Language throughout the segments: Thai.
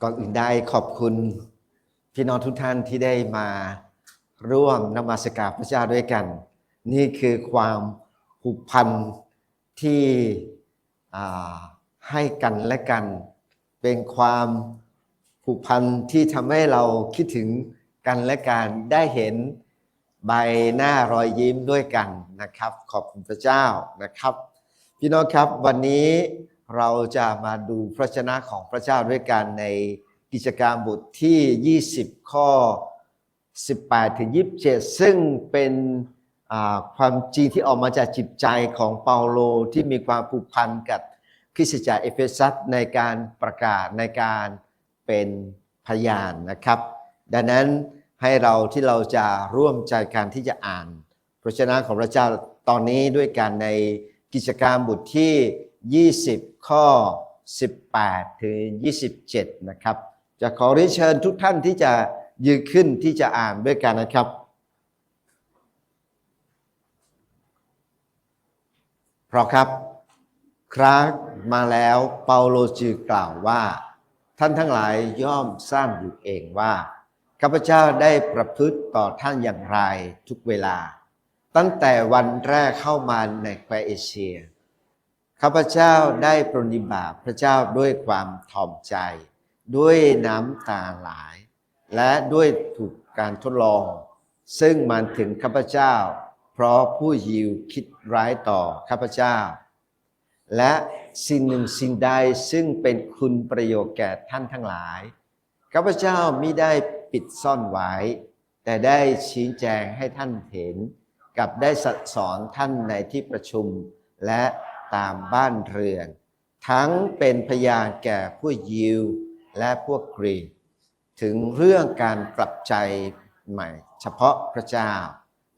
ก่อนอื่นได้ขอบคุณพี่น้องทุกท่านที่ได้มาร่วมนมัสการพระเจ้าด้วยกันนี่คือความผูกพันที่ให้กันและกันเป็นความผูกพันที่ทำให้เราคิดถึงกันและกันได้เห็นใบหน้ารอยยิ้มด้วยกันนะครับขอบคุณพระเจ้านะครับพี่น้องครับวันนี้เราจะมาดูพระวจนะของพระเจ้าด้วยกันในกิจการบทที่20ข้อ18ถึง27ซึ่งเป็นความจริงที่ออกมาจากจิตใจของเปาโลที่มีความผูกพันกับคริสตจักรเอเฟซัสในการประกาศในการเป็นพยานนะครับดังนั้นให้เราจะร่วมใจกันที่จะอ่านพระวจนะของพระเจ้าตอนนี้ด้วยกันในกิจการบทที่20ข้อ18ถึง27นะครับจะขอเรียนเชิญทุกท่านที่จะยืนขึ้นที่จะอ่านด้วยกันนะครับเพราะครับครั้งมาแล้วเปาโลจึงกล่าวว่าท่านทั้งหลายย่อมทราบอยู่เองว่าข้าพเจ้าได้ประพฤติต่อท่านอย่างไรทุกเวลาตั้งแต่วันแรกเข้ามาในแคว้นเอเชียข้าพเจ้าได้ปรนนิบัติพระเจ้าด้วยความถ่อมใจด้วยน้ำตาไหลและด้วยถูกการทดลองซึ่งมันถึงข้าพเจ้าเพราะผู้ยิวคิดร้ายต่อข้าพเจ้าและสิ่งหนึ่งสิ่งใดซึ่งเป็นคุณประโยชน์แก่ท่านทั้งหลายข้าพเจ้ามิได้ปิดซ่อนไว้แต่ได้ชี้แจงให้ท่านเห็นกับได้สอนท่านในที่ประชุมและตามบ้านเรือนทั้งเป็นพยานแก่ผู้ยิวและพวกกรีกถึงเรื่องการกลับใจใหม่เฉพาะพระเจ้า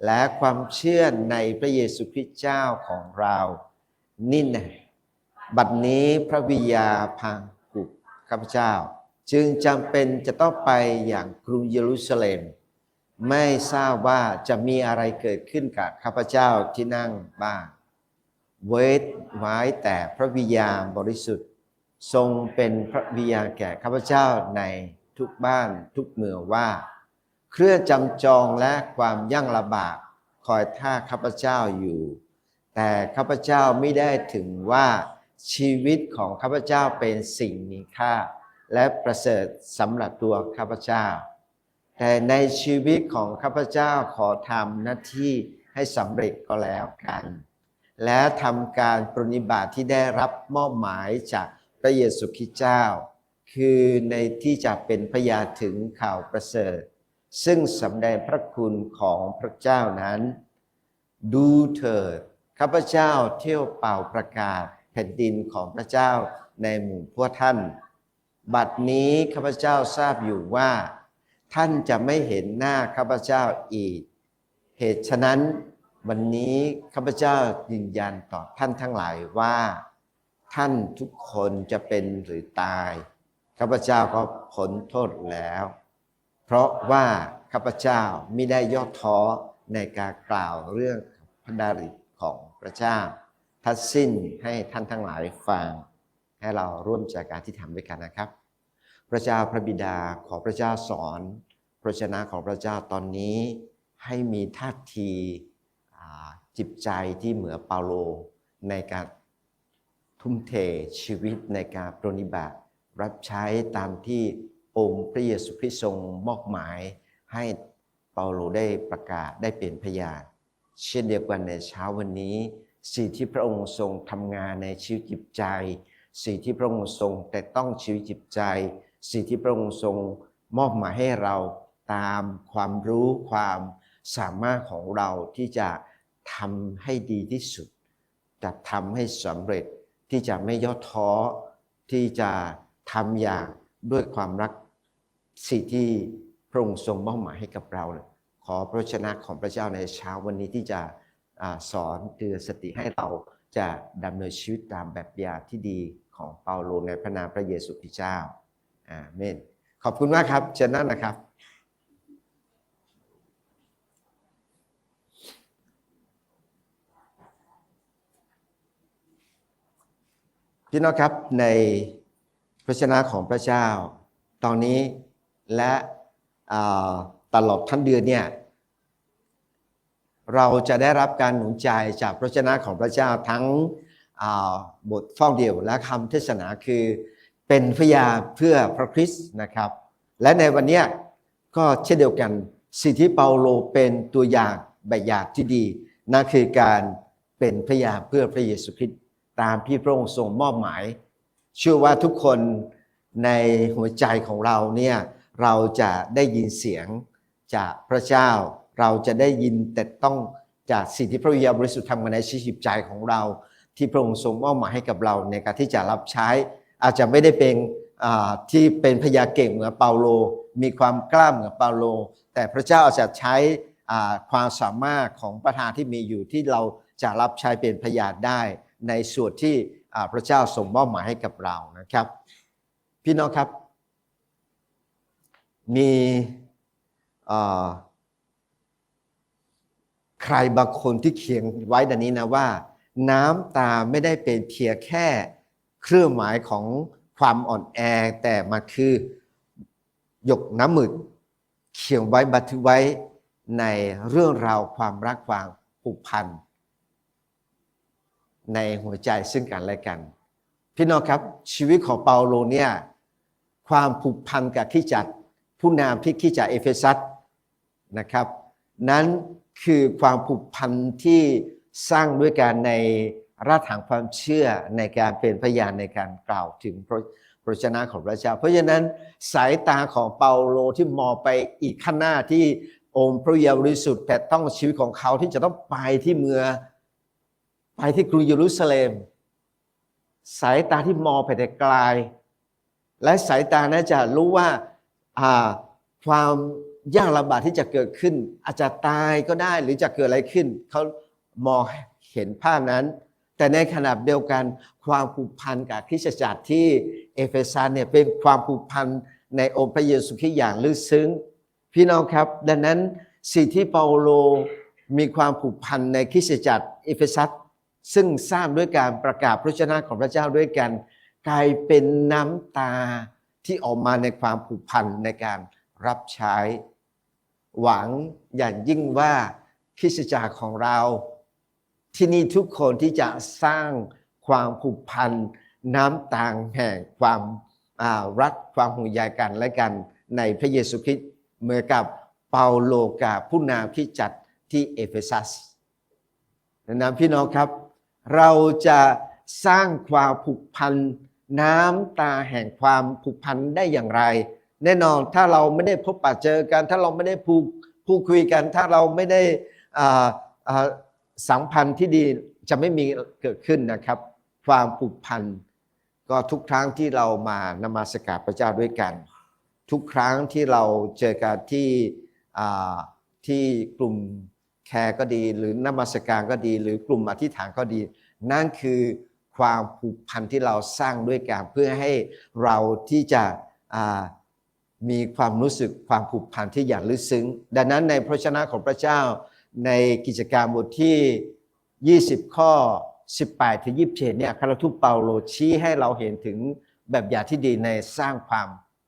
และความเชื่อในพระเยซูคริสต์เจ้าของเรานี่แน่บัดนี้พระวิญญาณพังกุกข้าพเจ้าจึงจำเป็นจะต้องไปอย่างกรุงเยรูซาเล็มไม่ทราบว่าจะมีอะไรเกิดขึ้นกับข้าพเจ้าที่นั่งบ้างเว้นไว้แต่พระวิญญาณบริสุทธิ์ทรงเป็นพระวิญญาณแก่ข้าพเจ้าในทุกบ้านทุกเมืองว่าเครื่องจำจองและความยากลำบากคอยท่าข้าพเจ้าอยู่แต่ข้าพเจ้าไม่ได้ถึงว่าชีวิตของข้าพเจ้าเป็นสิ่งมีค่าและประเสริฐสำหรับตัวข้าพเจ้าแต่ในชีวิตของข้าพเจ้าขอทำหน้าที่ให้สำเร็จก็แล้วกันและทำการปรนนิบัติที่ได้รับมอบหมายจากพระเยซูคริสต์เจ้าคือในที่จะเป็นพยานถึงข่าวประเสริฐซึ่งสำแดงพระคุณของพระเจ้านั้นดูเถิดข้าพเจ้าเที่ยวเป่าประกาศแผ่นดินของพระเจ้าในหมู่พวกท่านบัดนี้ข้าพเจ้าทราบอยู่ว่าท่านจะไม่เห็นหน้าข้าพเจ้าอีกเหตุฉะนั้นวันนี้ข้าพเจ้ายืนยันต่อท่านทั้งหลายว่าท่านทุกคนจะเป็นหรือตายข้าพเจ้าก็พ้นโทษแล้วเพราะว่าข้าพเจ้ามิได้ย่อท้อในการกล่าวเรื่องพระดาริของพระเจ้าทั้งสิ้นให้ท่านทั้งหลายฟังให้เราร่วมใจการที่ทำด้วยกันนะครับพระเจ้าพระบิดาขอพระเจ้าสอนพระวจนะของพระเจ้าตอนนี้ให้มีท่าทีจิตใจที่เหมือนเปาโลในการทุ่มเทชีวิตในการปรนนิบัติรับใช้ตามที่องค์พระเยซูคริสต์ทรงมอบหมายให้เปาโลได้ประกาศได้เป็นพยานเช่นเดียวกันในเช้าวันนี้สิ่งที่พระองค์ทรงทำงานในชีวิตจิตใจสิ่งที่พระองค์ทรงแต่ต้องชีวิตจิตใจสิ่งที่พระองค์ทรงมอบหมายให้เราตามความรู้ความสามารถของเราที่จะทำให้ดีที่สุดจะทำให้สำเร็จที่จะไม่ย่อท้อที่จะทำอย่างด้วยความรักสิ่งที่พระองค์ทรงมอบหมายให้กับเราขอพระวจนะของพระเจ้าในเช้าวันนี้ที่จะสอนเตือนสติให้เราจะดำเนินชีวิตตามแบบอย่างที่ดีของเปาโลในพระนามพระเยซูคริสต์เจ้าอาเมนขอบคุณมากครับเชิญนั่งนะครับพี่น้องครับในพระวจนะของพระเจ้า ตอนนี้และตลอดทั้งเดือนเนี่ยเราจะได้รับการหนุนใจจากพระวจนะของพระเจ้าทั้งบทฟ้องเดี่ยวและคำเทศนาคือเป็นพยานเพื่อพระคริสต์นะครับและในวันนี้ก็เช่นเดียวกันสิ่งที่เปาโลเป็นตัวอย่างแบบอย่างที่ดีนั่นคือการเป็นพยานเพื่อพระเยซูคริสต์ตามที่พระองค์ทรงมอบหมายเชื่อว่าทุกคนในหัวใจของเราเนี่ยเราจะได้ยินเสียงจากพระเจ้าเราจะได้ยินแต่ต้องจากสิ่งที่พระวิญญาณบริสุทธิ์ทำในชีวิตจิตใจของเราที่พระองค์ทรงมอบหมายให้กับเราในการที่จะรับใช้อาจจะไม่ได้เป็นที่เป็นพยาเก่งเหมือนเปาโลมีความกล้าเหมือนเปาโลแต่พระเจ้าอาจจะใช้ความสามารถของประธานที่มีอยู่ที่เราจะรับใช้เป็นพยานได้ในส่วนที่พระเจ้าทรงมอบหมายให้กับเรานะครับพี่น้องครับมีใครบางคนที่เขียนไว้ดังนี้นะว่าน้ำตาไม่ได้เป็นเพียงแค่เครื่องหมายของความอ่อนแอแต่มันคือหยดน้ำหมึกเขียนไว้บันทึกไว้ในเรื่องราวความรักความผูกพันในหัวใจซึ่งกันและกันพี่น้องครับชีวิตของเปาโลเนี่ยความผูกพันกับคริสตจักรผู้นำที่คริสตจักรเอเฟซัสนะครับนั้นคือความผูกพันที่สร้างด้วยกันในรากฐานความเชื่อในการเป็นพยานในการกล่าวถึงพระวจนะของพระเจ้าเพราะฉะนั้นสายตาของเปาโลที่มองไปอีกข้างหน้าที่องค์พระวิญญาณบริสุทธิ์แต่ต้องชีวิตของเขาที่จะต้องไปที่เมืองไปที่กรุงเยรูซาเล็มสายตาที่มองไปแต่ไกลและสายตานั้นจะรู้ว่าความยากลำบากที่จะเกิดขึ้นอาจจะตายก็ได้หรือจะเกิดอะไรขึ้นเขามองเห็นภาพนั้นแต่ในขณะเดียวกันความผูกพันกับคริสตจักรที่เอเฟซัสเนี่ยเป็นความผูกพันในองค์พระเยซูคริสต์อย่างลึกซึ้งพี่น้องครับดังนั้นสิ่งที่เปาโลมีความผูกพันในคริสตจักรเอเฟซัสซึ่งสร้างด้วยการประกาศพระวจนะของพระเจ้าด้วยกันกลายเป็นน้ำตาที่ออกมาในความผูกพันในการรับใช้หวังอย่างยิ่งว่าคริสตจักรของเราที่นี่ทุกคนที่จะสร้างความผูกพันน้ำตาแห่งความรักความห่วงใยกันและกันในพระเยซูคริสต์เหมือนกับเปาโลกับผู้นำคริสตจักรที่เอเฟซัสดังนั้นพี่น้องครับเราจะสร้างความผูกพันน้ำตาแห่งความผูกพันได้อย่างไรแน่นอนถ้าเราไม่ได้พบปะเจอกันถ้าเราไม่ได้พูดคุยกันถ้าเราไม่ได้สัมพันธ์ที่ดีจะไม่มีเกิดขึ้นนะครับความผูกพันก็ทุกครั้งที่เรามานมัสการพระเจ้าด้วยกันทุกครั้งที่เราเจอกันที่กลุ่มแคร์ก็ดีหรือนมัสการก็ดีหรือกลุ่มอธิษฐานก็ดีนั่นคือความผูกพันที่เราสร้างด้วยกันเพื่อให้เราที่จะมีความรู้สึกความผูกพันที่อย่างลึกซึ้งดังนั้นในพระวจนะของพระเจ้าในกิจการบทที่20ข้อ18ถึง27เนี่ยคารทูตเปาโลชี้ให้เราเห็นถึงแบบอย่างที่ดีในสร้างความ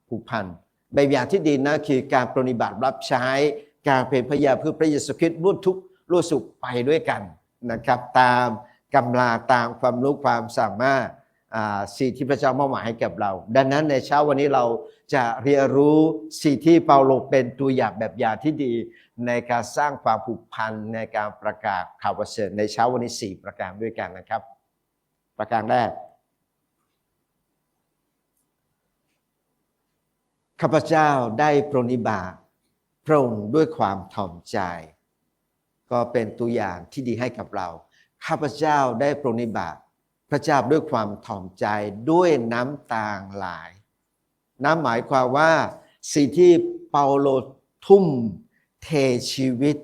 ผูกพันแบบอย่างที่ดีนะคือการปฏิบัติรับใช้การเป็นพยานเพื่อพระเยซูคริสต์ร่วมทุกข์ร่วมสุขไปด้วยกันนะครับตามกำลังตามความรู้ความสามารถสิ่งที่พระเจ้ามอบหมายให้กับเราดังนั้นในเช้าวันนี้เราจะเรียนรู้สิ่งที่เปาโลเป็นตัวอย่างแบบอย่างที่ดีในการสร้างความผูกพันในการประกาศข่าวประเสริฐในเช้าวันนี้4ประการด้วยกันนะครับประการแรกข้าพเจ้าได้ปรนนิบัติพระองค์ด้วยความถ่อมใจก็เป็นตัวอย่างที่ดีให้กับเราข้าพเจ้าได้ปรนนิบัติพระเจ้าด้วยความถ่อมใจด้วยน้ำตาไหลน้ำหมายความว่าสิ่งที่เปาโลทุ่มเทชีวิต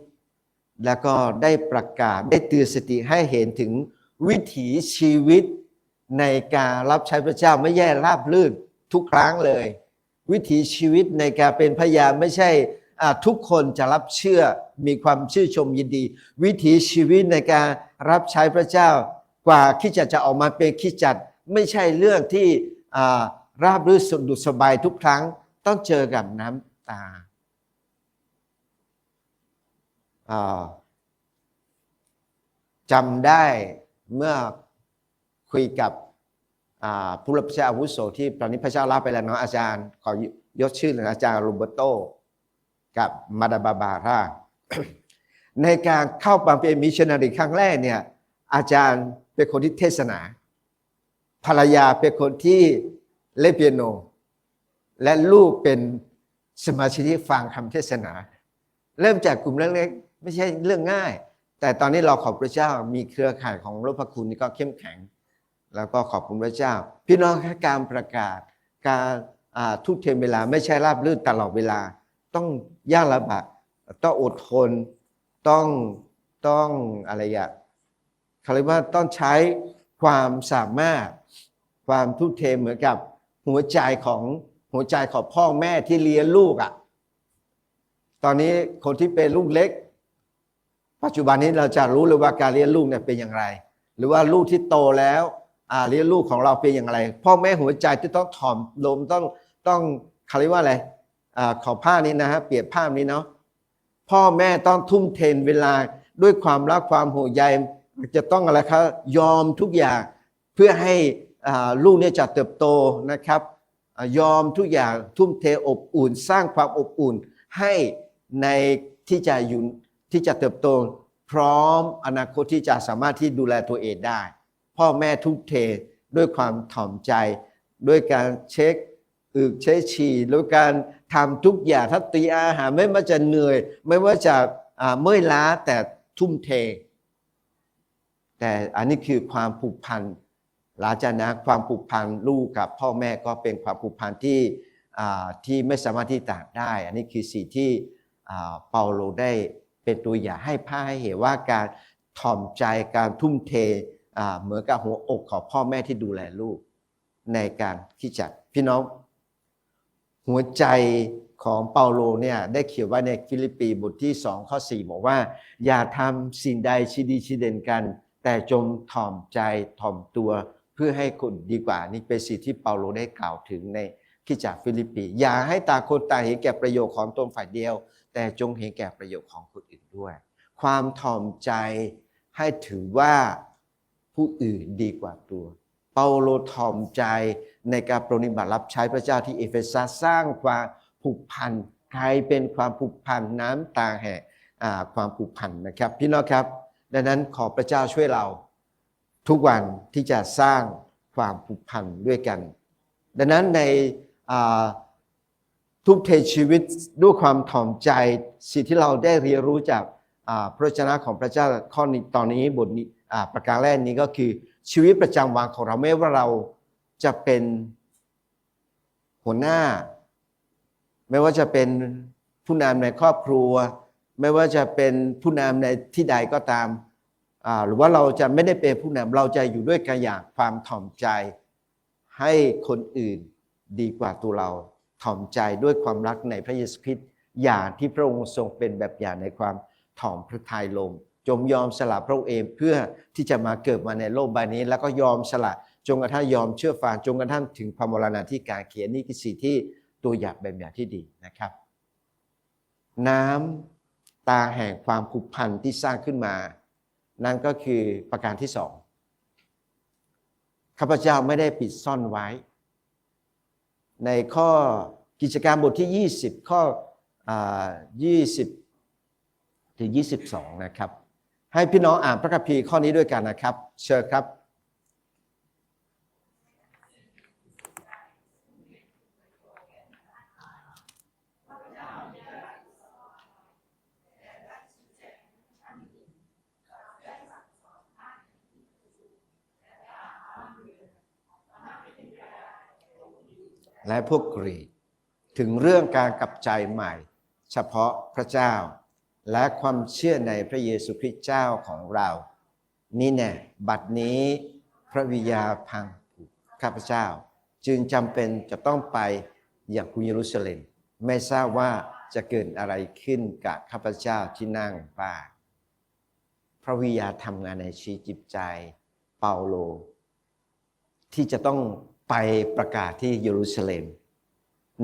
แล้วก็ได้ประกาศได้เตือนสติให้เห็นถึงวิถีชีวิตในการรับใช้พระเจ้าไม่แย่ราบรื่นทุกครั้งเลยวิถีชีวิตในการเป็นพยานไม่ใช่ทุกคนจะรับเชื่อมีความชื่นชมยินดีวิถีชีวิตในการรับใช้พระเจ้ากว่าคริสตจักรจะออกมาเป็นคริสตจักรไม่ใช่เรื่องที่ราบรื่นสะดวกสบายทุกครั้ง ต้องเจอกับน้ำตาจำได้เมื่อคุยกับผู้รับใช้อาวุโสที่ตอนนี้พระเจ้าลาไปแล้วเนาะอาจารย์ขอยกชื่อหนึ่งอาจารย์โรเบโตกับมาดาบาบาร่า ในการเข้ามาเป็นมิชชันนารีครั้งแรกเนี่ยอาจารย์เป็นคนที่เทศนาภรรยาเป็นคนที่เล่นเปียโนและลูกเป็นสมาชิกที่ฟังคำเทศนาเริ่มจากกลุ่มเล็กๆไม่ใช่เรื่องง่ายแต่ตอนนี้เราขอบพระเจ้ามีเครือข่ายของรถพระคุณนี่ก็เข้มแข็งแล้วก็ขอบคุณพระเจ้าพี่น้องแค่การประกาศการทุกเทเวลาไม่ใช่ราบรื่นตลอดเวลาต้องยากลำบากต้องอดทนต้องอะไรอย่างเขาเรียกว่าต้องใช้ความสามารถความทุ่มเทเหมือนกับหัวใจของพ่อแม่ที่เลี้ยงลูกตอนนี้คนที่เป็นลูกเล็กปัจจุบันนี้เราจะรู้เลยว่าการเลี้ยงลูกเนี่ยเป็นอย่างไรหรือว่าลูกที่โตแล้วเลี้ยงลูกของเราเป็นอย่างไรพ่อแม่หัวใจที่ต้องถ่อมลมต้องเขาเรียกว่าอะไรขอผ้านี้นะฮะเปรียบภาพนี้เนาะพ่อแม่ต้องทุ่มเทเวลาด้วยความรักความห่วงใยจะต้องอะไรครับยอมทุกอย่างเพื่อให้ลูกเนี่ยจะเติบโตนะครับยอมทุกอย่างทุ่มเทอบอุ่นสร้างความอบอุ่นให้ในที่จะเติบโตพร้อมอนาคตที่จะสามารถที่ดูแลตัวเองได้พ่อแม่ทุ่มเทด้วยความถ่อมใจด้วยการเช็คเช็คฉี่ด้วยการทำทุกอย่างถ้าเตรียมอาหารไม่ว่าจะเหนื่อยไม่ว่าจะเมื่อยล้าแต่ทุ่มเทแต่อันนี้คือความผูกพันหลังจากนั้นความผูกพันลูกกับพ่อแม่ก็เป็นความผูกพันที่ไม่สามารถที่ต่างได้อันนี้คือสิ่งที่เปาโลได้เป็นตัวอย่างให้พาให้เห็นว่าการถ่อมใจการทุ่มเทเหมือนกับหัวอกของพ่อแม่ที่ดูแลลูกในการที่จะพี่น้องหัวใจของเปาโลเนี่ยได้เขียนไว้ในฟิลิปปีบทที่2ข้อ4บอกว่าอย่าทำสิ่งใดชี้ดีชี้เด่นกันแต่จงถ่อมใจถ่อมตัวเพื่อให้คนดีกว่านี่เป็นสิ่งที่เปาโลได้กล่าวถึงในคริสตจักรฟิลิปปีอย่าให้ต่างคนต่างเห็นแก่ประโยชน์ของตนฝ่ายเดียวแต่จงเห็นแก่ประโยชน์ของคนอื่นด้วยความถ่อมใจให้ถือว่าผู้อื่นดีกว่าตัวเปาโลถ่อมใจในการปฏิบัติรับใช้พระเจ้าที่เอเฟซัสสร้างความผูกพันใครเป็นความผูกพันน้ำตาแห่ความผูกพันนะครับพี่น้องครับดังนั้นขอพระเจ้าช่วยเราทุกวันที่จะสร้างความผูกพันด้วยกันดังนั้นในทุกเทชีวิตด้วยความถ่อมใจสิ่งที่เราได้เรียนรู้จากพระวจนะของพระเจ้าข้อนี้ตอนนี้บทนี้ประการแรกนี้ก็คือชีวิตประจำวันของเราไม่ว่าเราจะเป็นหัวหน้าไม่ว่าจะเป็นผู้นำในครอบครัวไม่ว่าจะเป็นผู้นำในที่ใดก็ตามหรือว่าเราจะไม่ได้เป็นผู้นำเราจะอยู่ด้วยกันอย่างความถ่อมใจให้คนอื่นดีกว่าตัวเราถ่อมใจด้วยความรักในพระเยซูคริสต์อย่างที่พระองค์ทรงเป็นแบบอย่างในความถ่อมพระทัยลงจงยอมสละพระองค์เองเพื่อที่จะมาเกิดมาในโลกใบนี้แล้วก็ยอมสละจงกระทั่งยอมเชื่อฟังจงกระทั่งถึงพระมรณาธิการเขียนนี่คือสิ่งที่ตัวอย่างแบบอย่างที่ดีนะครับน้ำตาแห่งความผูกพันที่สร้างขึ้นมานั่นก็คือประการที่2ข้าพเจ้าไม่ได้ปิดซ่อนไว้ในข้อกิจการบทที่20ข้อ20ถึง22นะครับให้พี่น้องอ่านพระคัมภีร์ข้อนี้ด้วยกันนะครับเชิญครับและพวกกรีกถึงเรื่องการกลับใจใหม่เฉพาะพระเจ้าและความเชื่อในพระเยซูคริสต์เจ้าของเรานี่แน่บัดนี้พระวิญญาณพังผูกข้าพเจ้าจึงจำเป็นจะต้องไปอย่างกรุงเยรูซาเล็มไม่ทราบว่าจะเกิดอะไรขึ้นกับข้าพเจ้าที่นั่งบ้านพระวิญญาณทำงานในชีวิตจิตใจเปาโลที่จะต้องไปประกาศที่เยรูซาเล็ม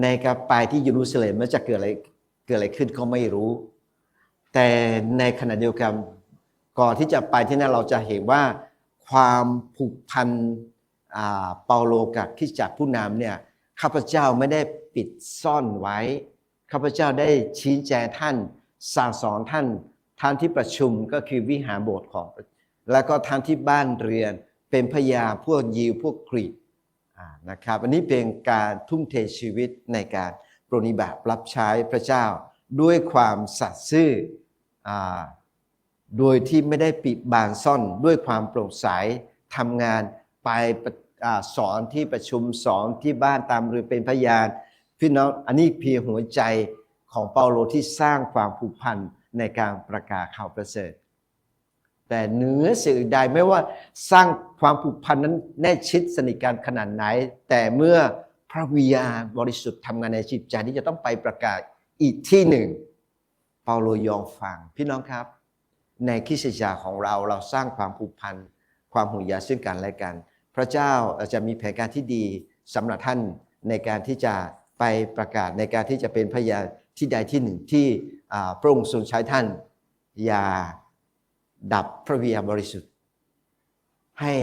ในการไปที่เยรูซาเล็มมันจะเกิดอะไรขึ้นก็ไม่รู้ แต่ในขณะเดียวกันก่อนที่จะไปที่นั่นเราจะเห็นว่าความผูกพันเปาโลกับคริสตจักรผู้นำเนี่ยข้าพเจ้าไม่ได้ปิดซ่อนไว้ข้าพเจ้าได้ชี้แจงท่านสั่งสอนท่านที่ประชุมก็คือวิหารโบสถ์ของแล้วก็ท่านที่บ้านเรือนเป็นพยาพวกยิวพวกกรีกนะครับอันนี้เป็นการทุ่มเทชีวิตในการปรนนิบัติรับใช้พระเจ้าด้วยความสัตย์ซื่อโดยที่ไม่ได้ปิดบังซ่อนด้วยความโปร่งใสทำงานไปสอนที่ประชุมสอนที่บ้านตามเรือเป็นพยานพี่น้องอันนี้เพียงหัวใจของเปาโลที่สร้างความผูกพันในการประกาศข่าวประเสริฐแต่เหนือสิ่งอื่นใดไม่ว่าสร้างความผูกพันนั้นแน่ชิดสนิทกันขนาดไหนแต่เมื่อพระวิญญาณบริสุทธิ์ทำงานในจิตใจที่จะต้องไปประกาศอีกที่หนึ่งเปาโลยอมฟังพี่น้องครับในคริสตจักรของเราสร้างความผูกพันความห่วงใยซึ่งกันและกันพระเจ้าจะมีแผนการที่ดีสำหรับท่านในการที่จะไปประกาศในการที่จะเป็นพยานที่ใดที่หนึ่งที่พระองค์ทรงใช้ท่านอย่าดับพระวิญญาณบริสุทธิ์ให้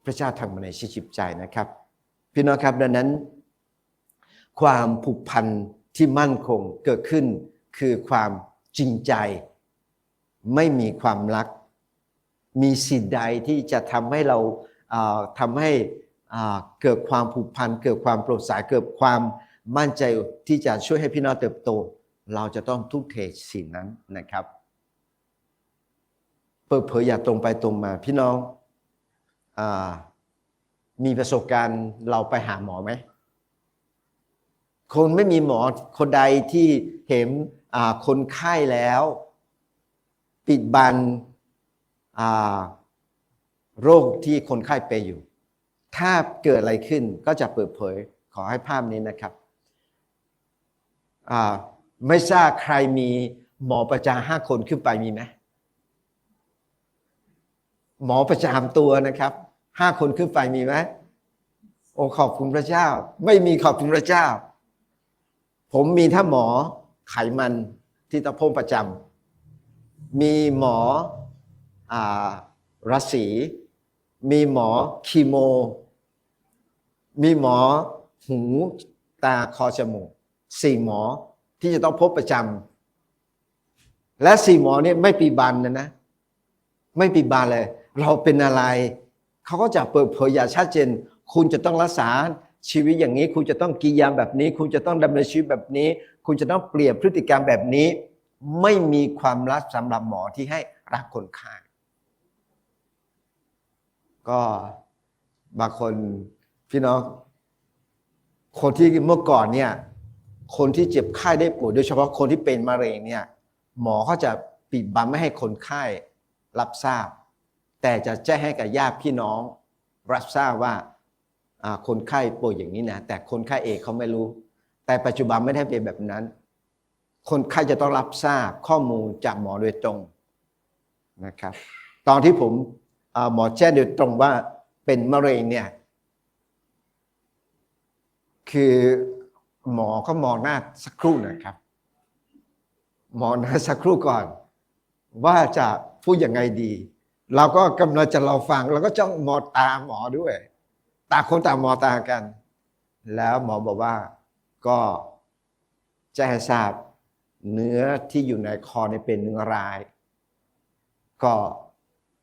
พระเจ้าทำมาในชีวิตจิตใจนะครับพี่น้องครับดังนั้นความผูกพันที่มั่นคงเกิดขึ้นคือความจริงใจไม่มีความรักมีสิ่งใดที่จะทำให้เราทำให้เกิดความผูกพันเกิดความโปร่งใสเกิดความมั่นใจที่จะช่วยให้พี่น้องเติบโตเราจะต้องทุ่มเทสิ่งนั้นนะครับเปิดเผยอย่างตรงไปตรงมาพี่น้องมีประสบการณ์เราไปหาหมอไหมคนไม่มีหมอคนใดที่เห็นคนไข้แล้วปิดบังโรคที่คนไข้เป็นอยู่ถ้าเกิดอะไรขึ้นก็จะเปิดเผยขอให้ภาพนี้นะครับไม่ทราบใครมีหมอประจำ5 คนขึ้นไปมีไหมหมอประจำตัวนะครับ5 คนขึ้นไปมีไหมโอ้ขอบคุณพระเจ้าไม่มีขอบคุณพระเจ้าผมมีถ้าหมอไขมันที่ตะโพกประจำมีหมอรัศสีมีหมอคีโมมีหมอหูตาคอจมูก4 หมอที่จะต้องพบประจำและ4 หมอเนี่ยไม่ปีบันนะไม่ปีบันเลยเราเป็นอะไรเขาก็จะเปิดเผยอย่างชัดเจนคุณจะต้องรักษาชีวิตอย่างนี้คุณจะต้องกินยาแบบนี้คุณจะต้องดำเนินชีวิตแบบนี้คุณจะต้องเปลี่ยนพฤติกรรมแบบนี้ไม่มีความลับสำหรับหมอที่ให้รักคนไข้ก็บางคนพี่น้องคนที่เมื่อก่อนเนี่ยคนที่เจ็บไข้ได้ป่วยโดยเฉพาะคนที่เป็นมะเร็งเนี่ยหมอเขาจะปิดบังไม่ให้คนไข้รับทราบแต่จะแจ้งให้กับญาติพี่น้องรับทราบว่าคนไข้ป่วยอย่างนี้นะแต่คนไข้เองเขาไม่รู้แต่ปัจจุบันไม่ได้เป็นแบบนั้นคนไข้จะต้องรับทราบข้อมูลจากหมอโดยตรงนะครับตอนที่ผมหมอแจ้งโดยตรงว่าเป็นมะเร็งเนี่ยคือหมอก็มองหน้าสักครู่นะครับมองหน้าสักครู่ก่อนว่าจะพูดยังไงดีเราก็กำลังจะรอฟังแล้วก็จ้องมองตาหมอด้วยต่างคนต่างมองตากันแล้วหมอบอกว่าก็แจ้งให้ทราบเนื้อที่อยู่ในคอเนี่ยเป็นเนื้อร้ายก็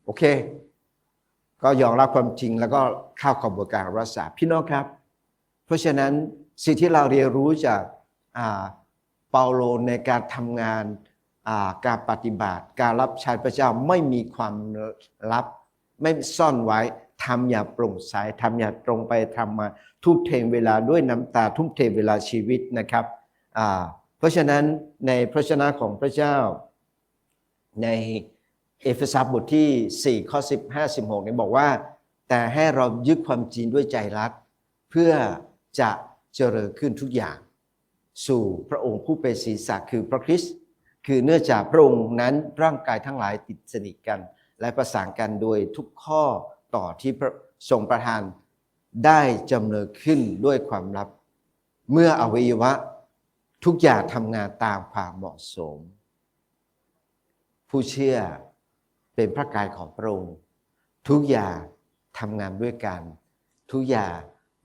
โอเคก็ยอมรับความจริงแล้วก็เข้ากระบวนการรักษาพี่น้องครับเพราะฉะนั้นสิ่งที่เราเรียนรู้จากเปาโลในการทำงานการปฏิบัติการรับใช้พระเจ้าไม่มีความลับไม่ซ่อนไว้ทำอย่างโปร่งใสทำอย่างตรงไปทำมาทุ่มเทเวลาด้วยน้ำตาทุ่มเทเวลาชีวิตนะครับเพราะฉะนั้นในพระชนะของพระเจ้าในเอเฟซัสบทที่4ข้อ15-16เนี่ยบอกว่าแต่ให้เรายึดความจริงด้วยใจรักเพื่อจะเจริญขึ้นทุกอย่างสู่พระองค์ผู้เป็นศีรษะคือพระคริสต์คือเนื่องจากพระองค์นั้นร่างกายทั้งหลายติดสนิทกันและประสานกันโดยทุกข้อต่อที่พระทรงประทานได้จำเริญขึ้นด้วยความลับ เมื่ออวัยวะทุกอย่างทำงานตามความเหมาะสมผู้เชื่อเป็นพระกายของพระองค์ทุกอย่างทำงานด้วยกันทุกอย่าง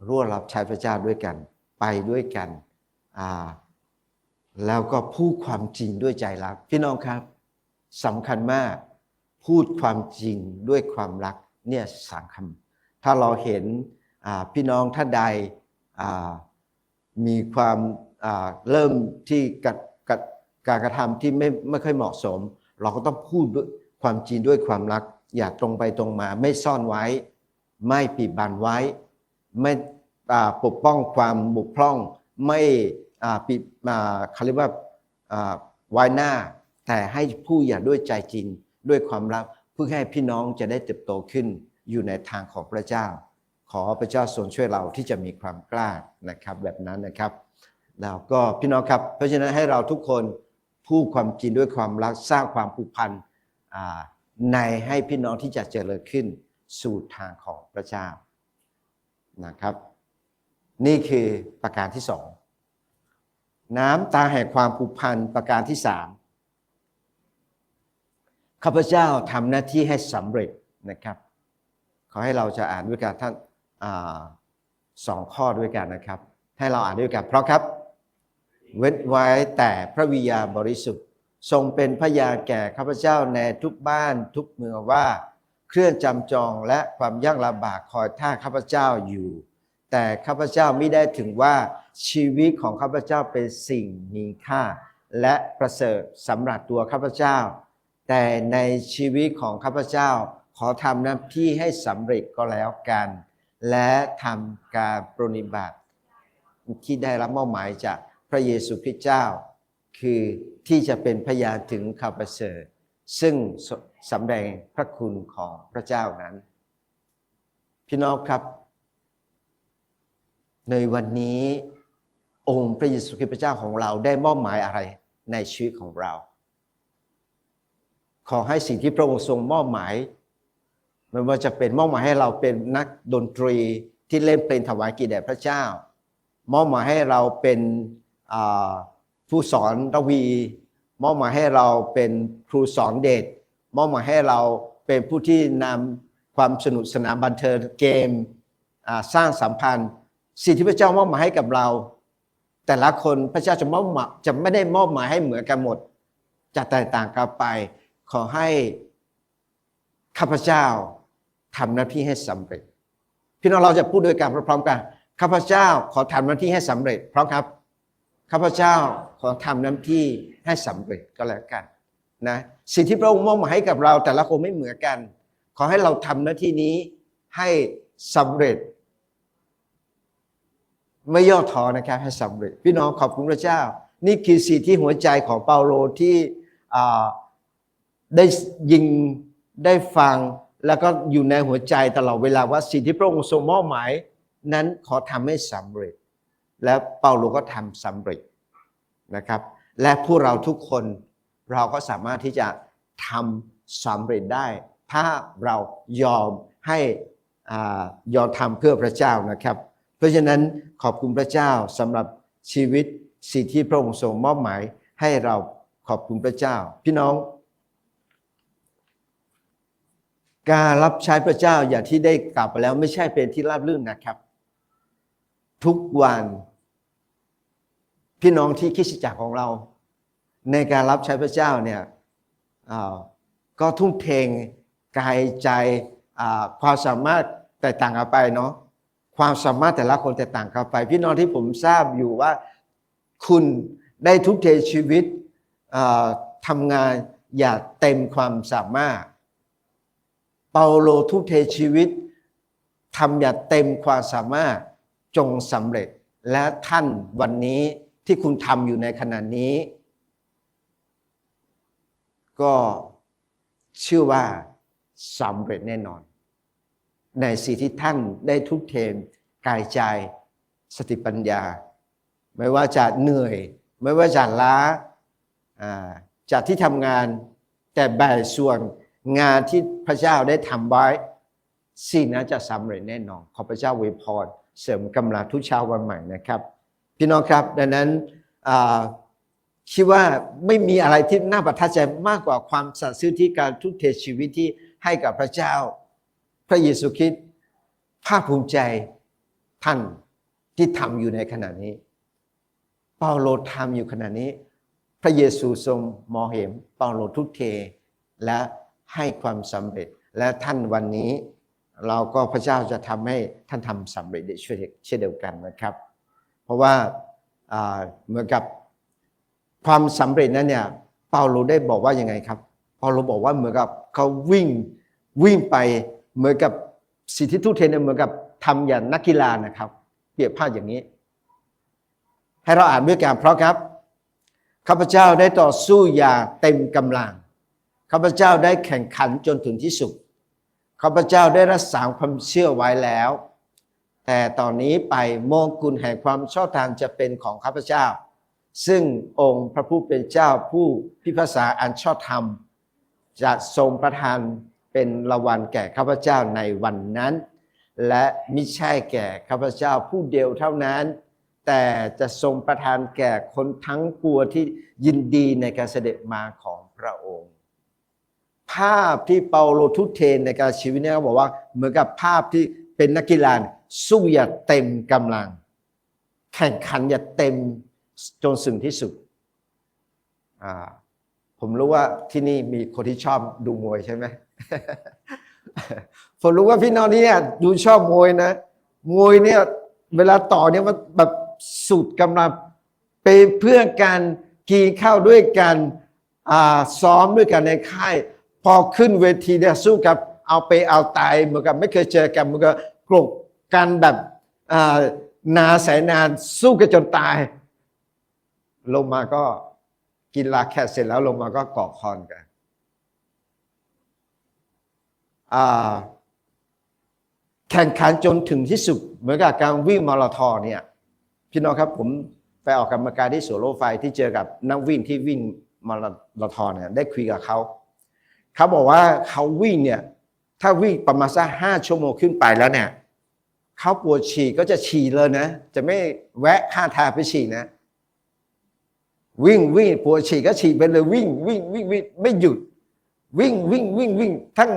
ร่วมรับใช้พระเจ้าด้วยกันไปด้วยกันแล้วก็พูดความจริงด้วยใจรักพี่น้องครับสำคัญมากพูดความจริงด้วยความรักเนี่ยสำคัญถ้าเราเห็นพี่น้องท่านใดมีความเริ่มที่การกระทำที่ไม่ค่อยเหมาะสมเราก็ต้องพูดด้วยความจริงด้วยความรักอย่าตรงไปตรงมาไม่ซ่อนไว้ไม่ปิดบังไว้ไม่ปกป้องความบกพร่องไม่ปิดเขาเรียกว่าไว้หน้าแต่ให้พูดอย่างด้วยใจจริงด้วยความรักเพื่อให้พี่น้องจะได้เติบโตขึ้นอยู่ในทางของพระเจ้าขอพระเจ้าทรงช่วยเราที่จะมีความกล้านะครับแบบนั้นนะครับแล้วก็พี่น้องครับเพราะฉะนั้นให้เราทุกคนพูดความจริงด้วยความรักสร้างความผูกพันในให้พี่น้องที่จะเจริญขึ้นสู่ทางของพระเจ้านะครับนี่คือประการที่สองน้ำตาแห่งความผูกพันประการที่สามข้าพเจ้าทำหน้าที่ให้สำเร็จนะครับขอให้เราจะอ่านด้วยกันท่านสองข้อด้วยกันนะครับให้เราอ่านด้วยกันเพราะครับเว้นไว้แต่พระวิญญาณบริสุทธิ์ทรงเป็นพยานแก่ข้าพเจ้าในทุกบ้านทุกเมืองว่าเครื่องจำจองและความยากลำบากคอยท่าข้าพเจ้าอยู่แต่ข้าพเจ้าไม่ได้ถึงว่าชีวิตของข้าพเจ้าเป็นสิ่งมีค่าและประเสริฐสำหรับตัวข้าพเจ้าแต่ในชีวิตของข้าพเจ้าขอทำหน้าที่ให้สำเร็จก็แล้วกันและทำการปรนนิบัติที่ได้รับมอบหมายจากพระเยซูคริสต์เจ้าคือที่จะเป็นพยานถึงข่าวประเสริฐซึ่งสำแดงพระคุณของพระเจ้านั้นพี่น้องครับในวันนี้องค์พระเยซูคริสต์พระเจ้าของเราได้มอบหมายอะไรในชีวิตของเราขอให้สิ่งที่พระองค์ทรงมอบหมายไม่ว่าจะเป็นมอบหมายให้เราเป็นนักดนตรีที่เล่นเพลงถวายเกียรติแด่พระเจ้ามอบหมายให้เราเป็นผู้สอนระวีมอบหมายให้เราเป็นครูสอนเด็กมอบหมายให้เราเป็นผู้ที่นำความสนุกสนานบันเทิงเกมสร้างสัมพันธ์สิ่งที่พระเจ้ามอบหมายให้กับเราแต่ละคนพระเจ้าจะไม่ได้มอบหมายให้เหมือนกันหมดจะแตกต่างกันไปขอให้ข้าพเจ้าทำหน้าที่ให้สำเร็จพี่น้องเราจะพูดด้วยกันพร้อมๆกันข้าพเจ้าขอทำหน้าที่ให้สำเร็จเพราะครับข้าพเจ้าขอทำหน้าที่ให้สำเร็จก็แล้วกันนะสิ่งที่พระองค์มอบหมายให้กับเราแต่ละคนไม่เหมือนกันขอให้เราทำหน้าที่นี้ให้สำเร็จไม่ย่อท้อนะครับให้สำเร็จพี่น้องขอบคุณพระเจ้านี่คือสิ่งที่หัวใจของเปาโลที่ได้ยิงได้ฟังแล้วก็อยู่ในหัวใจตลอดเวลาว่าสิ่งที่พระองค์ทรงมอบหมายนั้นขอทำให้สำเร็จและเปาโลก็ทำสำเร็จนะครับและพวกเราทุกคนเราก็สามารถที่จะทำสำเร็จได้ถ้าเรายอมให้ยอมทำเพื่อพระเจ้านะครับเพราะฉะนั้นขอบคุณพระเจ้าสำหรับชีวิตสิ่งที่พระองค์ทรงมอบหมายให้เราขอบคุณพระเจ้าพี่น้องการรับใช้พระเจ้าอย่างที่ได้กล่าวไปแล้วไม่ใช่เป็นที่ราบรื่นนะครับทุกวันพี่น้องที่คริสตจักรของเราในการรับใช้พระเจ้าเนี่ยก็ทุ่มเทกายใจความสามารถแตกต่างกันไปเนาะความสามารถแต่ละคนแตกต่างกันไปพี่น้องที่ผมทราบอยู่ว่าคุณได้ทุ่มเทชีวิตทำงานอย่างเต็มความสามารถเปาโลทุ่มเทชีวิตทำอย่างเต็มความสามารถจงสำเร็จและท่านวันนี้ที่คุณทำอยู่ในขณะนี้ก็เชื่อว่าสำเร็จแน่นอนในสิ่งที่ท่านได้ทุ่มเทกายใจสติปัญญาไม่ว่าจะเหนื่อยไม่ว่าจะล้าจากที่ทำงานแต่แบ่งส่วนงานที่พระเจ้าได้ทำไว้สิ่งนั้นจะสำเร็จแน่นอนขอพระเจ้าอวยพรเสริมกำลังทุกเช้าวันใหม่นะครับ พี่น้องครับดังนั้นคิดว่าไม่มีอะไรที่น่าประทับใจมากกว่าความสัตย์ซื่อที่การทุ่มเทชีวิตที่ให้กับพระเจ้าพระเยซูคริสต์ภาคภูมิใจท่านที่ทำอยู่ในขณะนี้เปาโลทำอยู่ขณะนี้พระเยซูทรงมองเห็นเปาโลทุ่มเทและให้ความสำเร็จและท่านวันนี้เราก็พระเจ้าจะทำให้ท่านทำสำเร็จได้เช่นเดียวกันนะครับเพราะว่าเหมือนกับความสำเร็จนั้นเนี่ยเปาโลได้บอกว่ายังไงครับเปาโลบอกว่าเหมือนกับเขาวิ่งไปเหมือนกับสิทธิทุ่มเทเนี่ยเหมือนกับทำอย่างนักกีฬานะครับเปรียบภาพอย่างนี้ให้เราอ่านด้วยกันเพราะครับข้าพเจ้าได้ต่อสู้อย่างเต็มกำลังข้าพเจ้าได้แข่งขันจนถึงที่สุดข้าพเจ้าได้รักษาความเชื่อไว้แล้วแต่ตอนนี้ไปมงกุฎแห่งความชอบธรรมจะเป็นของข้าพเจ้าซึ่งองค์พระผู้เป็นเจ้าผู้พิพากษาอันชอบธรรมจะทรงประทานเป็นรางวัลแก่ข้าพเจ้าในวันนั้นและมิใช่แก่ข้าพเจ้าผู้เดียวเท่านั้นแต่จะทรงประทานแก่คนทั้งปวงที่ยินดีในการเสด็จมาของพระองค์ภาพที่เปาโลทุ่มเทในการชีวิตเนี่ยเขาบอกว่าเหมือนกับภาพที่เป็นนักกีฬาสู้อย่างเต็มกำลังแข่งขันอย่างเต็มจนถึงที่สุดผมรู้ว่าที่นี่มีคนที่ชอบดูมวยใช่ไหม ผมรู้ว่าพี่น้องนี่ดูชอบมวยนะมวยเนี่ยเวลาต่อเนี่ยมันแบบสุดกำลังเป็นเพื่อนกันกินข้าวด้วยกันซ้อมด้วยกันในค่ายพอขึ้นเวทีเนี่ยสู้กับเอาไปเอาตายเหมือนกับไม่เคยเจอกันเหมือนกับกลบกันแบบนาแสนนานสู้กันจนตายลงมาก็กินลาแค่เสร็จแล้วลงมาก็กอดคอกันแข่งขันจนถึงที่สุดเหมือนกับการวิ่งมาราธอนเนี่ยพี่น้องครับผมไปออกกำลังกายที่สวนรถไฟที่เจอกับนักวิ่งที่วิ่งมาราธอนเนี่ยได้คุยกับเขาบอกว่าเขาวิ่งเนี่ยถ้าวิ่งประมาณสัก5 ชั่วโมงขึ้นไปแล้วเนี่ยเขาปวดฉี่ก็จะฉี่เลยนะจะไม่แวะข้างทางไปฉี่นะวิ่งปวดฉี่ก็ฉี่ไปเลยวิ่งไม่หยุดวิ่งทั้ง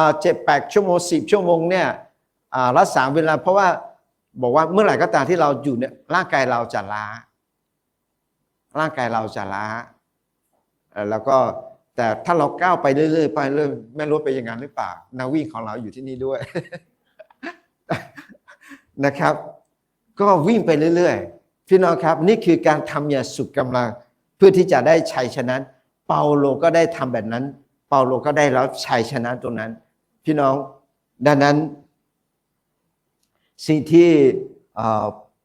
7-8 ชั่วโมง10 ชั่วโมงเนี่ยรักษาเวลาเพราะว่าบอกว่าเมื่อไหร่ก็ตามที่เราอยู่เนี่ยร่างกายเราจะล้าแล้วก็แต่ถ้าเราก้าวไปเรื่อยๆไปเรื่อยไม่รู้เป็นอย่างนั้นหรือเปล่านักวิ่งของเราอยู่ที่นี่ด้วย นะครับก็วิ่งไปเรื่อยๆพี่น้องครับนี่คือการทำอย่างสุดกำลังเพื่อที่จะได้ชัยชนะเปาโลก็ได้ทำแบบนั้นเปาโลก็ได้รับชัยชนะตรงนั้นพี่น้องดังนั้นสิ่งที่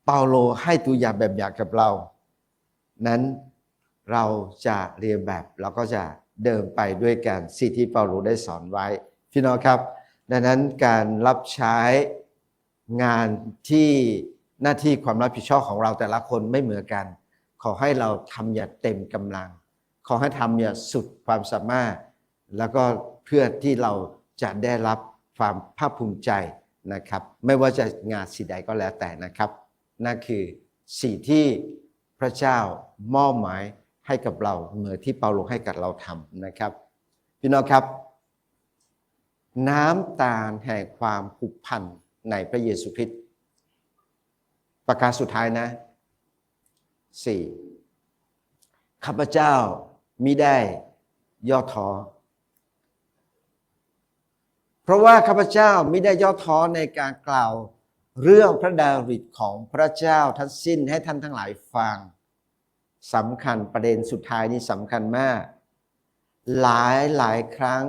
เปาโลให้ตัวอย่างแบบอย่างกับเรานั้นเราจะเรียนแบบเราก็จะเดินไปด้วยกันสิ่งที่เปาโลได้สอนไว้พี่น้องครับดังนั้นการรับใช้งานที่หน้าที่ความรับผิดชอบของเราแต่ละคนไม่เหมือนกันขอให้เราทำอย่างเต็มกำลังขอให้ทำอย่างสุดความสามารถแล้วก็เพื่อที่เราจะได้รับความภาคภูมิใจนะครับไม่ว่าจะงานสิ่งใดก็แล้วแต่นะครับนั่นคือสิ่งที่พระเจ้ามอบหมายให้กับเราเหมือนที่เปาโลให้กับเราทำนะครับพี่น้องครับน้ำตาลแห่งความผูกพันในพระเยซูคริสต์ประการสุดท้ายนะ4ข้าพเจ้ามิได้ย่อท้อเพราะว่าข้าพเจ้ามิได้ย่อท้อในการกล่าวเรื่องพระดาริดของพระเจ้าทั้งสิ้นให้ท่านทั้งหลายฟังสำคัญประเด็นสุดท้ายนี้สำคัญมากหลายครั้ง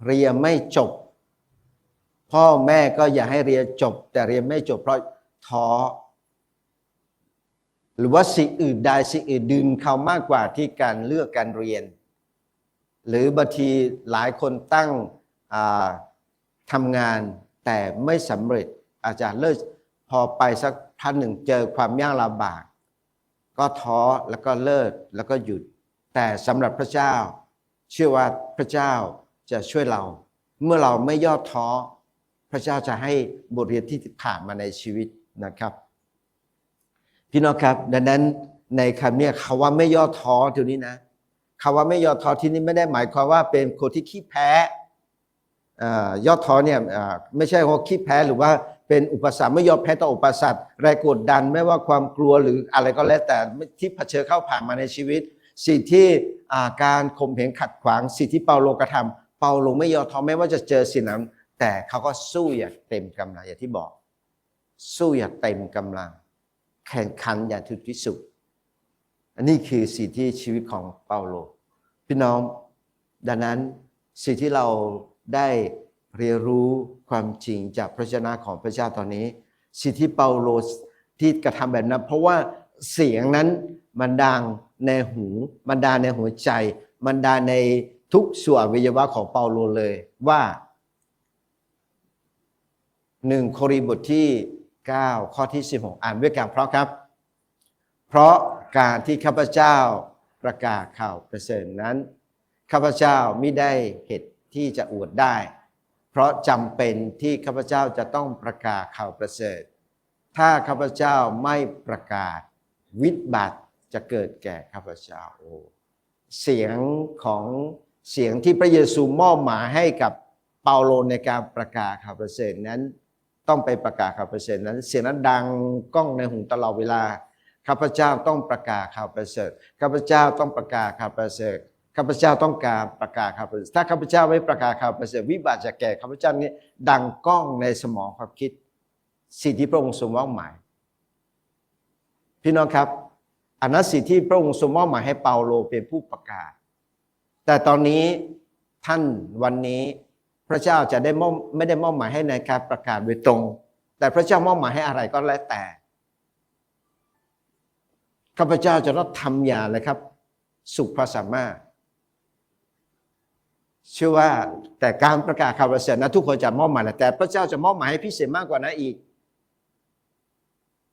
เรียนไม่จบพ่อแม่ก็อยากให้เรียนจบแต่เรียนไม่จบเพราะท้อหรือว่าสิ่งอื่นใดสิ่งอื่นดึงเขามากกว่าที่การเลือกการเรียนหรือบางทีหลายคนตั้งทำงานแต่ไม่สำเร็จอาจจะเลิกพอไปสักพักหนึ่งเจอความยากลำบากก็ท้อแล้วก็เลิกแล้วก็หยุดแต่สำหรับพระเจ้าเชื่อว่าพระเจ้าจะช่วยเราเมื่อเราไม่ย่อท้อพระเจ้าจะให้บทเรียนที่ผ่านมาในชีวิตนะครับพ พี่น้องครับดังนั้นในคำนี้คำว่าไม่ย่อท้อทีนี้นะคำว่าไม่ย่อท้อที่นี้ไม่ได้หมายความว่าเป็นคนที่ขี้แพ้ย่อท้อเนี่ยไม่ใช่ว่าขี้แพ้หรือว่าเป็นอุปสรรคไม่ยอมแพ้ต่ออุปสรรคแรงกดดันไม่ว่าความกลัวหรืออะไรก็แล้วแต่ที่เผชิญเข้าผ่านมาในชีวิตสิ่งที่การข่มเหงขัดขวางสิ่งที่เปาโลกระทำเปาโลไม่ย่อท้อแม้ว่าจะเจอสิ่งนั้นแต่เขาก็สู้อย่างเต็มกำลังอย่างที่บอกสู้อย่างเต็มกำลังแข่งขันอย่างถึงที่สุดอันนี้คือสิ่งที่ชีวิตของเปาโลพี่น้องดังนั้นสิ่งที่เราได้เรียนรู้ความจริงจากพระชนะของพระเจ้าตอนนี้สิ่งที่เปาโลที่กระทำแบบนั้นเพราะว่าเสียงนั้นมันดังในหูมันดังในหัวใจมันดังในทุกส่วนอวัยวะของเปาโลเลยว่า1 โครินธ์บทที่9ข้อที่16อ่านด้วยกันเพราะครับเพราะการที่ข้าพเจ้าประกาศข่าวประเสริฐนั้นข้าพเจ้ามิได้เหตุที่จะอวดได้เพราะจำเป็นที่ข้าพเจ้าจะต้องประกาศข่าวประเสริฐถ้าข้าพเจ้าไม่ประกาศวิบัติจะเกิดแก่ข้าพเจ้าเสียงที่พระเยซูมอบหมายให้กับเปาโลในการประกาศข่าวประเสริฐนั้นต้องไปประกาศข่าวประเสริฐนั้นเสียงนั้นดังก้องในหูตลอดเวลาข้าพเจ้าต้องประกาศข่าวประเสริฐข้าพเจ้าต้องประกาศข่าวประเสริฐข้าพเจ้าต้องการประกาศข่าวประเสริฐถ้าข้าพเจ้าไม่ประกาศข่าวประเสริฐวิบัติจะแก่ข้าพเจ้านี้ดังก้องในสมองความคิดสิ่งที่พระองค์ทรงมอบหมายพี่น้องครับอันนั้นสิ่งที่พระองค์ทรงมอบหมายให้เปาโลเป็นผู้ประกาศแต่ตอนนี้ท่านวันนี้พระเจ้าจะไม่ได้มอบหมายให้ในการประกาศโดยตรงแต่พระเจ้ามอบหมายให้อะไรก็แล้วแต่ข้าพเจ้าจะต้องทำอย่างไรครับสุขพระสามารถเชื่อว่าแต่การประกาศข่าวประเสริฐนะทุกคนจะมอบหมายแต่พระเจ้าจะมอบหมายให้พิเศษมากกว่านั้นอีก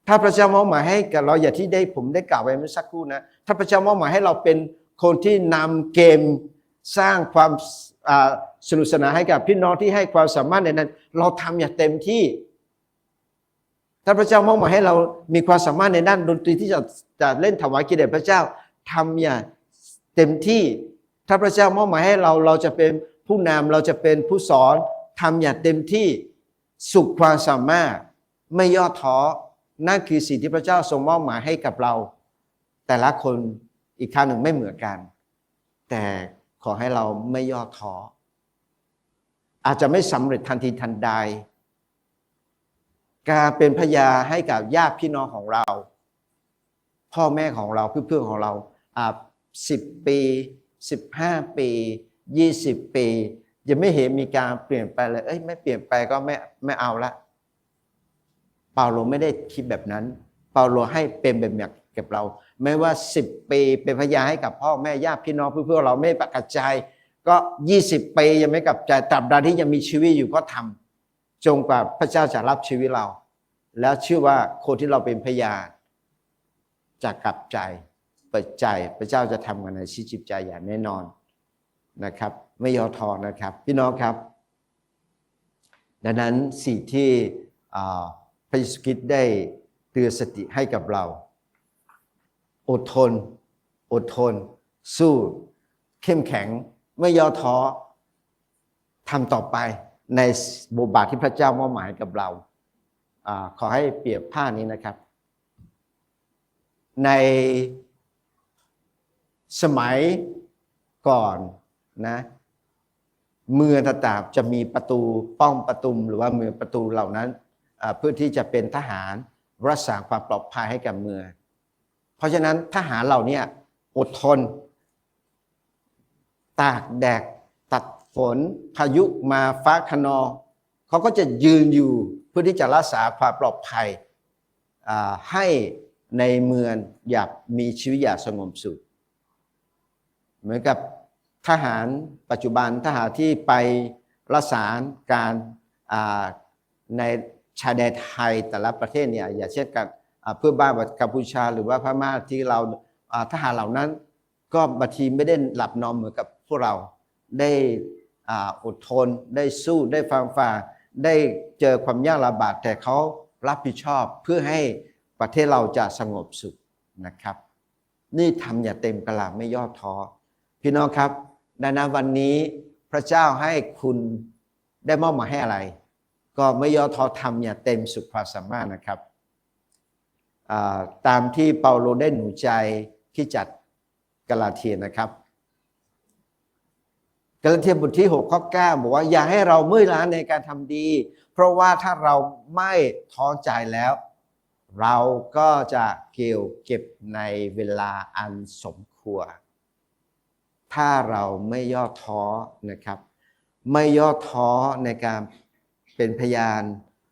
ถ้าพระเจ้ามอบหมายให้กับเราอย่างที่ผมได้กล่าวไว้เมื่อสักครู่นะถ้าพระเจ้ามอบหมายให้เราเป็นคนที่นำเกมสร้างความสนุกสนานให้กับพี่น้องที่ให้ความสามารถในนั้นเราทำอย่างเต็มที่ถ้าพระเจ้ามอบหมายให้เรามีความสามารถในด้านดนตรีที่จะเล่นถวายเกียรติแด่พระเจ้าทำอย่างเต็มที่ถ้าพระเจ้ามอบหมายให้เราจะเป็นผู้นำเราจะเป็นผู้สอนทำอย่างเต็มที่สุดความสามารถไม่ย่อท้อนั่นคือสิ่งที่พระเจ้าทรงมอบหมายให้กับเราแต่ละคนอีกครั้งหนึ่งไม่เหมือนกันแต่ขอให้เราไม่ย่อท้ออาจจะไม่สำเร็จทันทีทันใดการเป็นพยาให้กับญาติพี่น้องของเราพ่อแม่ของเราเพื่อนๆของเรา10 ปี15 ปี20 ปียังไม่เห็นมีการเปลี่ยนไปเลยไม่เปลี่ยนไปก็ไม่เอาละเปาโลไม่ได้คิดแบบนั้นเปาโลให้เป็นแบบอย่างกับเราไม่ว่า10 ปีเป็นพยาให้กับพ่อแม่ญาติพี่น้องเพื่อนๆเราไม่ประกาศใจก็20 ปียังไม่กลับใจตราบใดที่ยังมีชีวิตอยู่ก็ทำจงกว่าพระเจ้าจะรับชีวิตเราแล้วเชื่อว่าคนที่เราเป็นพยานจะกลับใจเปิดใจพระเจ้าจะทำงานในชีวิตจิตใจอย่างแน่นอนนะครับไม่ย่อท้อนะครับพี่น้องครับดังนั้นสิ่งที่พระเยซูคริสต์ได้เตือนสติให้กับเราอดทนสู้เข้มแข็งไม่ย่อท้อทำต่อไปในบทบาทที่พระเจ้ามอบหมายกับเราขอให้เปรียบภาพนี้นะครับในสมัยก่อนนะเมืองต่างๆจะมีประตูป้องประตูหรือว่าเมืองประตูเหล่านั้นเพื่อที่จะเป็นทหารรักษาความปลอดภัยให้กับเมืองเพราะฉะนั้นทหารเหล่านี้อดทนตากแดดตัดฝนพายุมาฟ้าคะนองเขาก็จะยืนอยู่เพื่อที่จะรักษาความปลอดภัยให้ในเมืองอย่างมีชีวิตอย่างสงบสุขเหมือนกับทหารปัจจุบันทหารที่ไปรักษาการในชายแดนไทยแต่ละประเทศเนี่ยอย่างเช่นกับเพื่อนบ้านกัมพูชาหรือว่าพม่าที่เราทหารเหล่านั้นก็บางทีไม่ได้หลับนอนเหมือนกับพวกเราได้อดทนได้สู้ได้ฝ่าได้เจอความยากลำบากแต่เขารับผิดชอบเพื่อให้ ประเทศเราจะสงบสุขนะครับนี่ทำอย่าเต็มกำลังไม่ย่อท้อพี่น้องครับดังนั้นวันนี้พระเจ้าให้คุณได้มอบหมายให้อะไรก็ไม่ย่อท้อทำอย่าเต็มสุดความสามารถนะครับตามที่เปาโลได้หนุนใจที่จัดกาลาเทียนะครับกาลาเทียบทที่6 ข้อ 9บอกว่าอย่าให้เราเมื่อยล้าในการทำดีเพราะว่าถ้าเราไม่ท้อใจแล้วเราก็จะเก็บในเวลาอันสมควรถ้าเราไม่ย่อท้อนะครับไม่ย่อท้อในการเป็นพยาน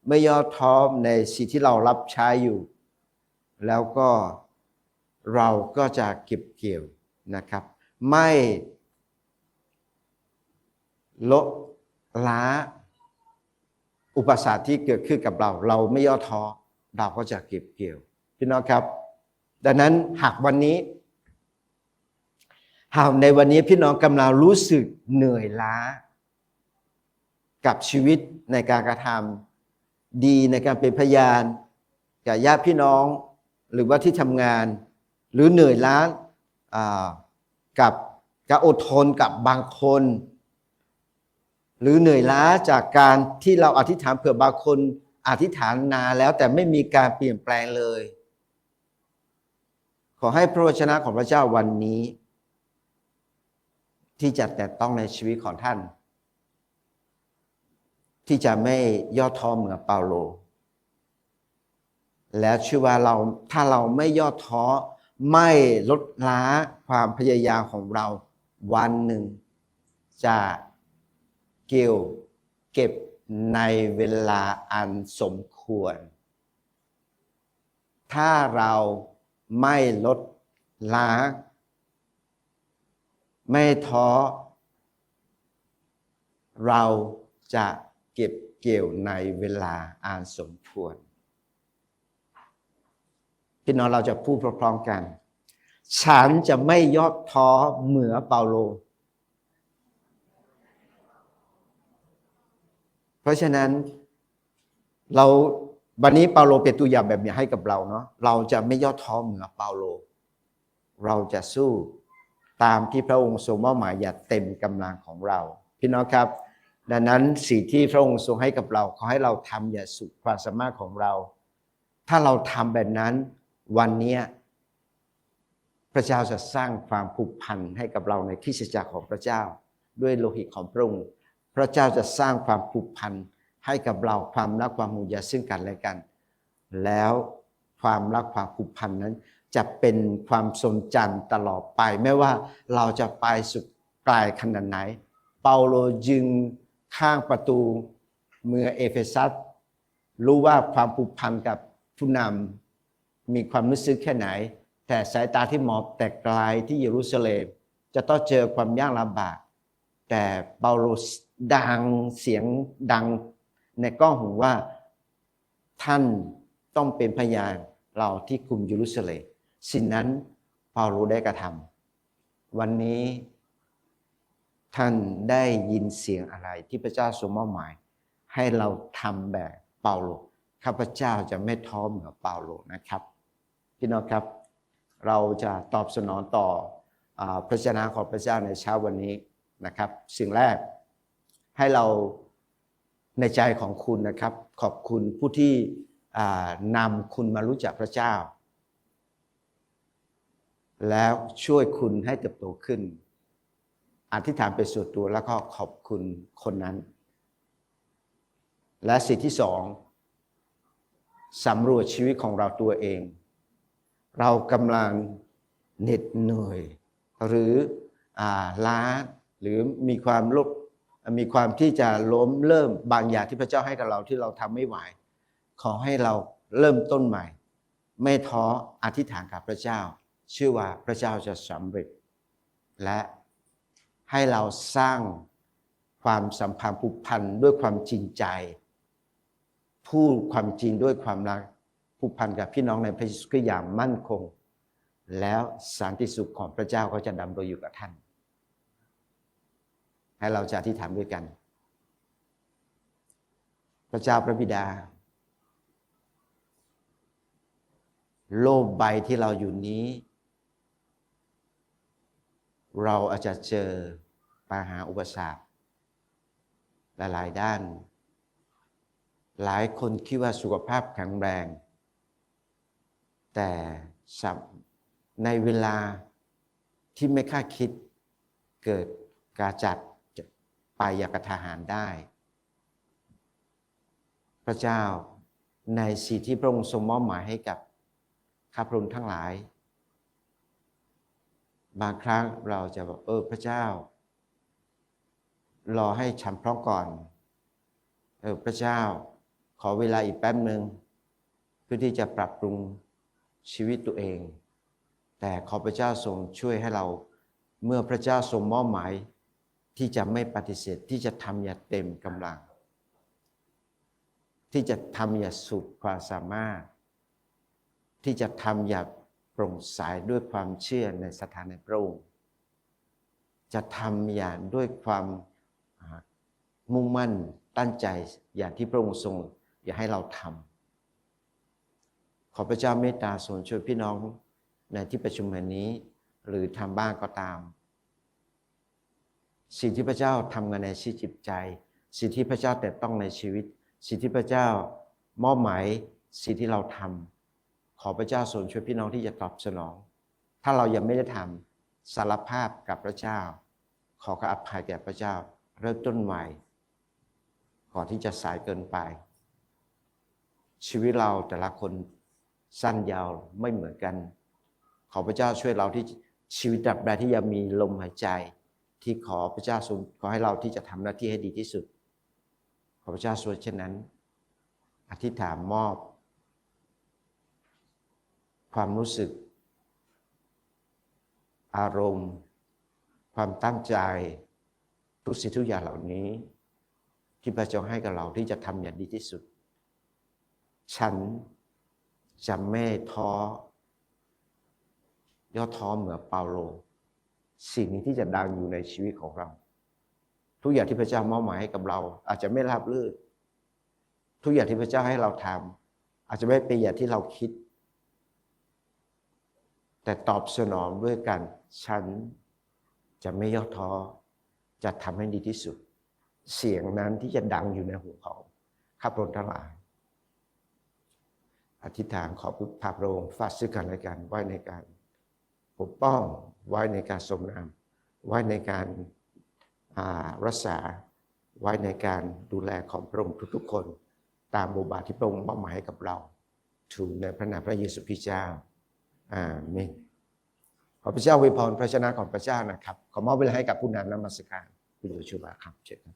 ไม่ย่อท้อในสิ่งที่เรารับใช้อยู่แล้วก็เราก็จะเก็บเกี่ยวนะครับไม่ลดละอุปสรรคที่เกิดขึ้นกับเราไม่ย่อท้อเราก็จะเก็บเกี่ยวพี่น้องครับดังนั้นหากในวันนี้พี่น้องกำลังรู้สึกเหนื่อยล้ากับชีวิตในการกระทำดีในการเป็นพยานกับญาติพี่น้องหรือว่าที่ทำงานหรือเหนื่อยล้ากับการอดทนกับบางคนหรือเหนื่อยล้าจากการที่เราอธิษฐานเผื่อบางคนอธิษฐานนานแล้วแต่ไม่มีการเปลี่ยนแปลงเลยขอให้พระวจนะของพระเจ้าวันนี้ที่จะแตะต้องในชีวิตของท่านที่จะไม่ย่อท้อเหมือนเปาโลแล้วเชื่อว่าถ้าเราไม่ย่อท้อไม่ลดละความพยายามของเราวันหนึ่งจะเก็บในเวลาอันสมควรถ้าเราไม่ลดละไม่ท้อเราจะเก็บเกี่ยวในเวลาอันสมควรพี่น้องเราจะพูดพร้อมๆกันฉันจะไม่ย่อท้อเหมือนเปาโลเพราะฉะนั้นวันนี้เปาโลเป็นตัวอย่างแบบนี้ให้กับเราเนาะเราจะไม่ย่อท้อเหมือนเปาโลเราจะสู้ตามที่พระองค์ทรงมอบหมายอย่างเต็มกำลังของเราพี่น้องครับดังนั้นสิ่งที่พระองค์ทรงให้กับเราขอให้เราทำอย่างสุดความสามารถของเราถ้าเราทำแบบนั้นวันนี้พระเจ้าจะสร้างความผูกพันให้กับเราในคริสตจักรของพระเจ้าด้วยโลหิตของพระองค์พระเจ้าจะสร้างความผูกพันให้กับเราความรักความห่วงใยซึ่งกันและกันแล้วความรักความผูกพันนั้นจะเป็นความทรงจำตลอดไปไม่ว่าเราจะไปสุดไกลขนาดไหนเปาโลยืนข้างประตูเมืองเอเฟซัสรู้ว่าความผูกพันกับผู้นำมีความรู้สึกแค่ไหนแต่สายตาที่มองแต่ไกลที่เยรูซาเล็มจะต้องเจอความยากลำบากแต่เปาโลเสียงดังในกล้องหูว่าท่านต้องเป็นพยานเราที่กรุงเยรูซาเล็มสิ่งนั้นเปาโลได้กระทำวันนี้ท่านได้ยินเสียงอะไรที่พระเจ้าทรงมอบหมายให้เราทำแบบเปาโลข้าพเจ้าจะไม่ท้อเหมือนเปาโลนะครับพี่น้องครับเราจะตอบสนองต่อพระวจนะของพระเจ้าในเช้าวันนี้นะครับสิ่งแรกให้เราในใจของคุณนะครับขอบคุณผู้ที่นำคุณมารู้จักพระเจ้าแล้วช่วยคุณให้เติบโตขึ้นอธิษฐานเป็นส่วนตัวแล้วก็ขอบคุณคนนั้นและสิ่งที่สองสำรวจชีวิตของเราตัวเองเรากำลังเหน็ดเหนื่อยหรือล้าหรือมีความที่จะล้มเลิกบางอย่างที่พระเจ้าให้กับเราที่เราทำไม่ไหวขอให้เราเริ่มต้นใหม่ไม่ท้ออธิษฐานกับพระเจ้าเชื่อว่าพระเจ้าจะสำเร็จและให้เราสร้างความสัมพันธ์ผูกพันด้วยความจริงใจพูดความจริงด้วยความรักผูกพันกับพี่น้องในพระเยซูคริสต์อย่างมั่นคงแล้วสันติสุขของพระเจ้าก็จะดำรงอยู่กับท่านให้เราจะอธิษฐานด้วยกันพระเจ้าพระบิดา โลกใบที่เราอยู่นี้ เราอาจจะเจอปัญหาอุปสรรคหลายๆด้านหลายคนคิดว่าสุขภาพแข็งแรงแต่ในเวลาที่ไม่คาดคิดเกิดการจัดไปอย่างกระทันหันได้ พระเจ้าในสิ่งที่พระองค์ทรงมอบหมายให้กับข้าพระองค์ทั้งหลายบางครั้งเราจะบอกพระเจ้ารอให้ฉันพร้อมก่อนพระเจ้าขอเวลาอีกแป๊บนึงเพื่อที่จะปรับปรุงชีวิตตัวเองแต่ขอพระเจ้าทรงช่วยให้เราเมื่อพระเจ้าทรงมอบหมายที่จะไม่ปฏิเสธที่จะทำอย่างเต็มกำลังที่จะทำอย่างสุดความสามารถที่จะทำอย่างโปร่งใสด้วยความเชื่อในสถานะพระองค์จะทำอย่างด้วยความมุ่งมั่นตั้งใจอย่างที่พระองค์ทรงอยากให้เราทำขอพระเจ้าเมตตาทรงช่วยพี่น้องในที่ประชุมแห่งนี้หรือทางบ้านก็ตามสิ่งที่พระเจ้าทำงานในชีวิตจิตใจสิ่งที่พระเจ้าแต่ต้องในชีวิตสิ่งที่พระเจ้ามอบหมายสิ่งที่เราทำขอพระเจ้าทรงช่วยพี่น้องที่จะตอบสนองถ้าเรายังไม่ได้ทำสารภาพกับพระเจ้าขออภัยแก่พระเจ้าเริ่มต้นใหม่ก่อนที่จะสายเกินไปชีวิตเราแต่ละคนสั้นยาวไม่เหมือนกันขอพระเจ้าช่วยเราที่ชีวิตตราบใดที่ยังมีลมหายใจที่ขอพระเจ้าทรงขอให้เราที่จะทำหน้าที่ให้ดีที่สุดขอพระเจ้าช่วยเช่นนั้นอธิษฐานมอบความรู้สึกอารมณ์ความตั้งใจทุกสิ่งทุกอย่างเหล่านี้ที่พระเจ้าให้กับเราที่จะทำอย่างดีที่สุดฉันจะไม่ท้อย่อท้อเหมือนเปาโลสิ่งนี้ที่จะดังอยู่ในชีวิตของเราทุกอย่างที่พระเจ้ามอบหมายให้กับเราอาจจะไม่ราบรื่นทุกอย่างที่พระเจ้าให้เราทำอาจจะไม่เป็นอย่างที่เราคิดแต่ตอบสนองด้วยกันฉันจะไม่ย่อท้อจะทำให้ดีที่สุดเสียงนั้นที่จะดังอยู่ในหูเขาข้าพระองค์ทั้งหลายอธิษฐานขอพระองค์ฝากซึ่งกันและกันไว้ในการปกป้องไว้ในการทรงนำไว้ในการรักษาไว้ในการดูแลของพระองค์ทุกๆคนตามบทบาทที่พระองค์มอบหมายให้กับเราถูกในพระนามพระเยซูคริสต์เจ้าอาเมนขอพระเจ้าอวยพรพระชนะของพระเจ้านะครับขอมอบเวลาให้กับผู้นำนมัสการคุณโยชูบาครับเชิญครับ